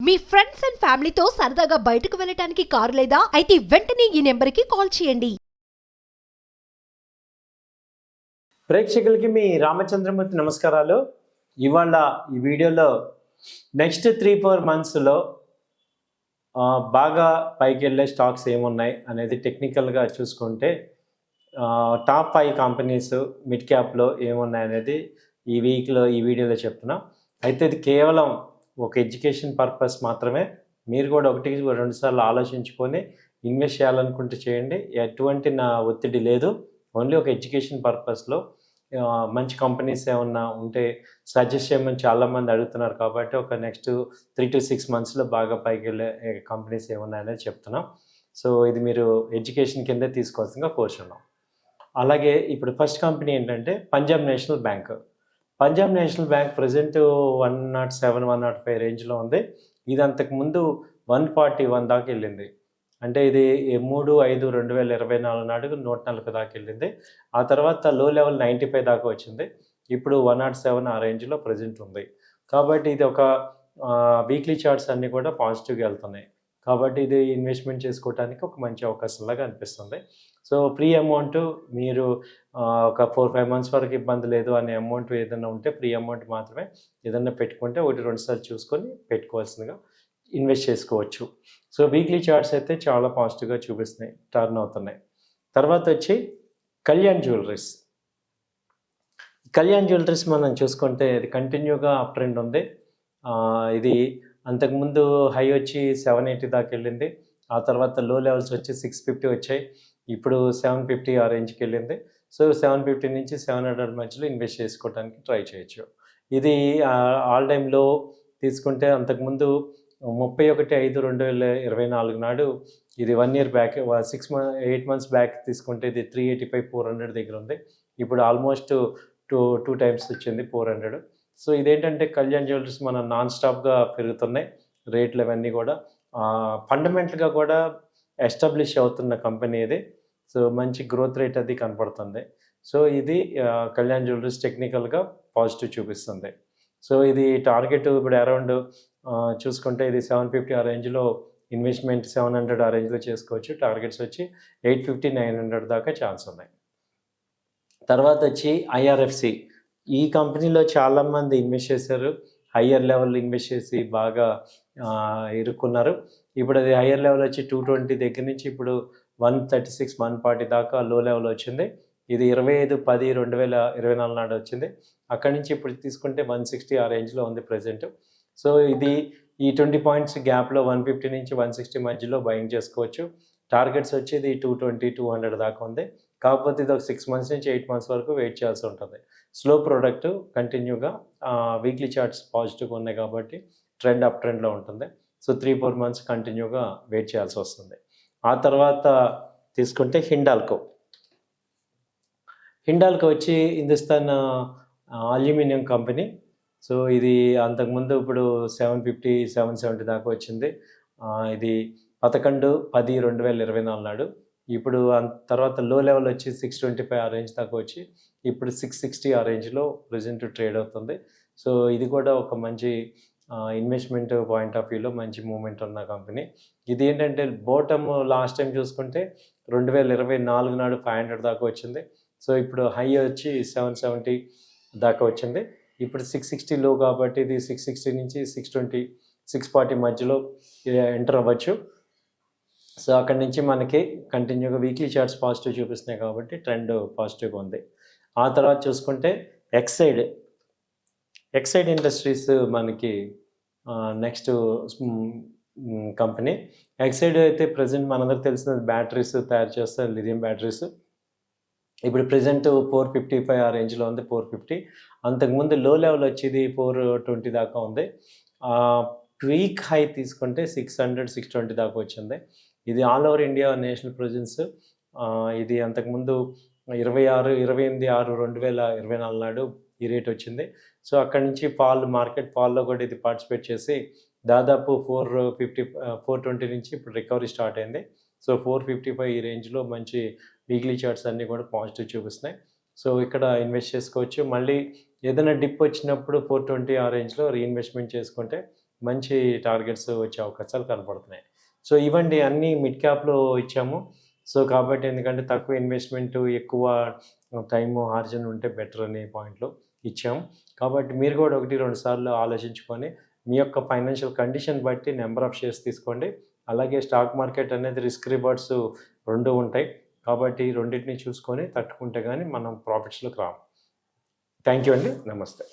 Me friends and ఫ్యామిలీతో సరదాగా బయటకు వెళ్ళటానికి కారు లేదా అయితే వెంటనే ఈ నెంబర్కి కాల్ చేయండి. ప్రేక్షకులకి మీ రామచంద్రమూర్తి నమస్కారాలు. ఇవాళ ఈ వీడియోలో నెక్స్ట్ 3-4 మంత్స్లో బాగా పైకి వెళ్ళే స్టాక్స్ ఏమున్నాయి అనేది టెక్నికల్గా చూసుకుంటే టాప్ 5 కంపెనీస్ మిడ్ క్యాప్లో ఏమున్నాయి అనేది ఈ వీక్లో ఈ వీడియోలో చెప్తున్నా. అయితే ఇది కేవలం ఒక ఎడ్యుకేషన్ పర్పస్ మాత్రమే. మీరు కూడా 1-2 సార్లు ఆలోచించుకొని ఇన్వెస్ట్ చేయాలనుకుంటే చేయండి. ఎటువంటి నా ఒత్తిడి లేదు. ఓన్లీ ఒక ఎడ్యుకేషన్ పర్పస్లో మంచి కంపెనీస్ ఏమన్నా ఉంటే సజెస్ట్ చేయమని చాలామంది అడుగుతున్నారు కాబట్టి ఒక నెక్స్ట్ 3 to 6 మంత్స్లో బాగా పైకి వెళ్ళే కంపెనీస్ ఏమున్నాయనేది చెప్తున్నాం. సో ఇది మీరు ఎడ్యుకేషన్ కిందే తీసుకోవాల్సిందిగా కోరుచున్నాం. అలాగే ఇప్పుడు ఫస్ట్ కంపెనీ ఏంటంటే Punjab national bank. Punjab national bank present 107-105 రేంజ్లో ఉంది. ఇది అంతకుముందు 141 దాకా వెళ్ళింది. అంటే ఇది 3/5/2024 నాడు 140 దాకా వెళ్ళింది. ఆ తర్వాత లో లెవెల్ 95 దాకా వచ్చింది. ఇప్పుడు 107 ఆ రేంజ్లో ప్రజెంట్ ఉంది. కాబట్టి ఇది ఒక వీక్లీ చార్ట్స్ అన్నీ కూడా పాజిటివ్గా వెళ్తున్నాయి. కాబట్టి ఇది ఇన్వెస్ట్మెంట్ చేసుకోవడానికి ఒక మంచి అవకాశంలాగా అనిపిస్తుంది. సో ప్రీ అమౌంట్ మీరు ఒక 4-5 మంత్స్ వరకు ఇబ్బంది లేదు అనే అమౌంట్ ఏదైనా ఉంటే ప్రీ అమౌంట్ మాత్రమే ఏదైనా పెట్టుకుంటే 1-2 సార్లు చూసుకొని పెట్టుకోవాల్సిందిగా ఇన్వెస్ట్ చేసుకోవచ్చు. సో వీక్లీ చార్ట్స్ అయితే చాలా పాజిటివ్గా చూపిస్తున్నాయి, టర్న్ అవుతున్నాయి. తర్వాత వచ్చి కళ్యాణ్ జ్యువెలరీస్. కళ్యాణ్ జ్యువెలరీస్ మనం చూసుకుంటే ఇది కంటిన్యూగా అప్ ట్రెండ్ ఉంది. ఇది అంతకుముందు హై వచ్చి 780 దాకా వెళ్ళింది. ఆ తర్వాత లో లెవెల్స్ వచ్చి 650 వచ్చాయి. ఇప్పుడు 750 ఆ రేంజ్కి వెళ్ళింది. సో 750 నుంచి 700 మధ్యలో ఇన్వెస్ట్ చేసుకోవడానికి ట్రై చేయొచ్చు. ఇది ఆల్ టైమ్ లో తీసుకుంటే అంతకుముందు 31/5/2024 నాడు ఇది 1 year బ్యాక్ 8 months బ్యాక్ తీసుకుంటే ఇది 385-400 దగ్గర ఉంది. ఇప్పుడు ఆల్మోస్ట్ టూ టైమ్స్ వచ్చింది 400. సో ఇదేంటంటే కళ్యాణ్ జ్యువెలరీస్ మన నాన్ స్టాప్గా పెరుగుతున్నాయి రేట్లు ఇవన్నీ కూడా. ఫండమెంటల్గా కూడా ఎస్టాబ్లిష్ అవుతున్న కంపెనీ ఇది. సో మంచి గ్రోత్ రేట్ అది కనపడుతుంది. సో ఇది కళ్యాణ్ జ్యువెలరీస్ టెక్నికల్గా పాజిటివ్ చూపిస్తుంది. సో ఇది టార్గెట్ ఇప్పుడు అరౌండ్ చూసుకుంటే ఇది 750 ఆ రేంజ్లో ఇన్వెస్ట్మెంట్ 700 ఆ రేంజ్లో చేసుకోవచ్చు. టార్గెట్స్ వచ్చి 850-900 దాకా ఛాన్స్ ఉన్నాయి. తర్వాత వచ్చి ఐఆర్ఎఫ్సి. ఈ కంపెనీలో చాలామంది ఇన్వెస్ట్ చేశారు. హయ్యర్ లెవెల్ ఇన్వెస్ట్ చేసి బాగా ఇరుక్కున్నారు. ఇప్పుడు అది హయ్యర్ లెవెల్ వచ్చి 220 దగ్గర నుంచి ఇప్పుడు 136-140 దాకా లో లెవెల్ వచ్చింది. ఇది 25/10/2024 నాడు వచ్చింది. అక్కడి నుంచి ఇప్పుడు తీసుకుంటే 160 ఆ రేంజ్లో ఉంది ప్రజెంట్. సో ఇది ఈ 20 పాయింట్స్ గ్యాప్లో 150 నుంచి 160 మధ్యలో బయింగ్ చేసుకోవచ్చు. టార్గెట్స్ వచ్చేది 220-200 దాకా ఉంది. కాకపోతే ఇది ఒక 6 months నుంచి 8 months వరకు వెయిట్ చేయాల్సి ఉంటుంది. స్లో ప్రోడక్ట్ కంటిన్యూగా వీక్లీ చార్ట్స్ పాజిటివ్గా ఉన్నాయి కాబట్టి ట్రెండ్ అప్ ట్రెండ్లో ఉంటుంది. సో 3-4 months కంటిన్యూగా వెయిట్ చేయాల్సి వస్తుంది. ఆ తర్వాత తీసుకుంటే హిండాల్కో. హిండాల్కో వచ్చి హిందుస్థాన్ అల్యూమినియం కంపెనీ. సో ఇది అంతకుముందు ఇప్పుడు 750-770 దాకా వచ్చింది. ఇది 11/10/2024 నాడు. ఇప్పుడు తర్వాత లో లెవెల్ వచ్చి 625 ఆ రేంజ్ దాకా వచ్చి ఇప్పుడు 660 ఆ రేంజ్లో ప్రజెంట్ ట్రేడ్ అవుతుంది. సో ఇది కూడా ఒక మంచి ఇన్వెస్ట్మెంట్ పాయింట్ ఆఫ్ వ్యూలో మంచి మూమెంట్ ఉన్న కంపెనీ. ఇది ఏంటంటే బాటమ్ లాస్ట్ టైం చూసుకుంటే 2024 నాడు 500 దాకా వచ్చింది. సో ఇప్పుడు హై వచ్చి 770 దాకా వచ్చింది. ఇప్పుడు 660 లో కాబట్టి ఇది 660 నుంచి 620-640 మధ్యలో ఎంటర్ అవ్వచ్చు. సో అక్కడి నుంచి మనకి కంటిన్యూగా వీక్లీ చార్ట్స్ పాజిటివ్ చూపిస్తున్నాయి కాబట్టి ట్రెండ్ పాజిటివ్గా ఉంది. ఆ తర్వాత చూసుకుంటే ఎక్సైడ్ ఇండస్ట్రీస్ మనకి నెక్స్ట్ కంపెనీ. ఎక్సైడ్ అయితే ప్రజెంట్ మనందరికి తెలిసిన బ్యాటరీస్ తయారు చేస్తారు, లిథియం బ్యాటరీస్. ఇప్పుడు ప్రజెంట్ 455 ఆ రేంజ్లో ఉంది, 450. అంతకుముందు లో లెవెల్ వచ్చేది 420 దాకా ఉంది. వీక్ హై తీసుకుంటే 600-620 దాకా వచ్చింది. ఇది all over India national presence. ఇది అంతకుముందు 28/6/2024 నాడు ఈ రేట్ వచ్చింది. సో అక్కడి నుంచి మార్కెట్ ఫాల్లో కూడా ఇది పార్టిసిపేట్ చేసి దాదాపు 420 నుంచి ఇప్పుడు రికవరీ స్టార్ట్ అయింది. సో 455 ఈ రేంజ్లో మంచి వీక్లీ చార్ట్స్ అన్నీ కూడా పాజిటివ్ చూపిస్తున్నాయి. సో ఇక్కడ ఇన్వెస్ట్ చేసుకోవచ్చు. మళ్ళీ ఏదైనా డిప్ వచ్చినప్పుడు 420 ఆ రేంజ్లో రీఇన్వెస్ట్మెంట్ చేసుకుంటే మంచి టార్గెట్స్ వచ్చే అవకాశాలు కనపడుతున్నాయి. సో ఇవండి అన్నీ మిడ్ క్యాప్లో ఇచ్చాము. సో కాబట్టి ఎందుకంటే తక్కువ ఇన్వెస్ట్మెంట్ ఎక్కువ టైము ఆర్జన ఉంటే బెటర్ అనే పాయింట్లో ఇచ్చాము. కాబట్టి మీరు కూడా 1-2 సార్లు ఆలోచించుకొని మీ యొక్క ఫైనాన్షియల్ కండిషన్ బట్టి నెంబర్ ఆఫ్ షేర్స్ తీసుకోండి. అలాగే స్టాక్ మార్కెట్ అనేది రిస్క్ రివార్డ్స్ 2 ఉంటాయి. కాబట్టి రెండింటిని చూసుకొని తట్టుకుంటే కానీ మనం ప్రాఫిట్స్లోకి రాము. థ్యాంక్ యూ అండి. నమస్తే.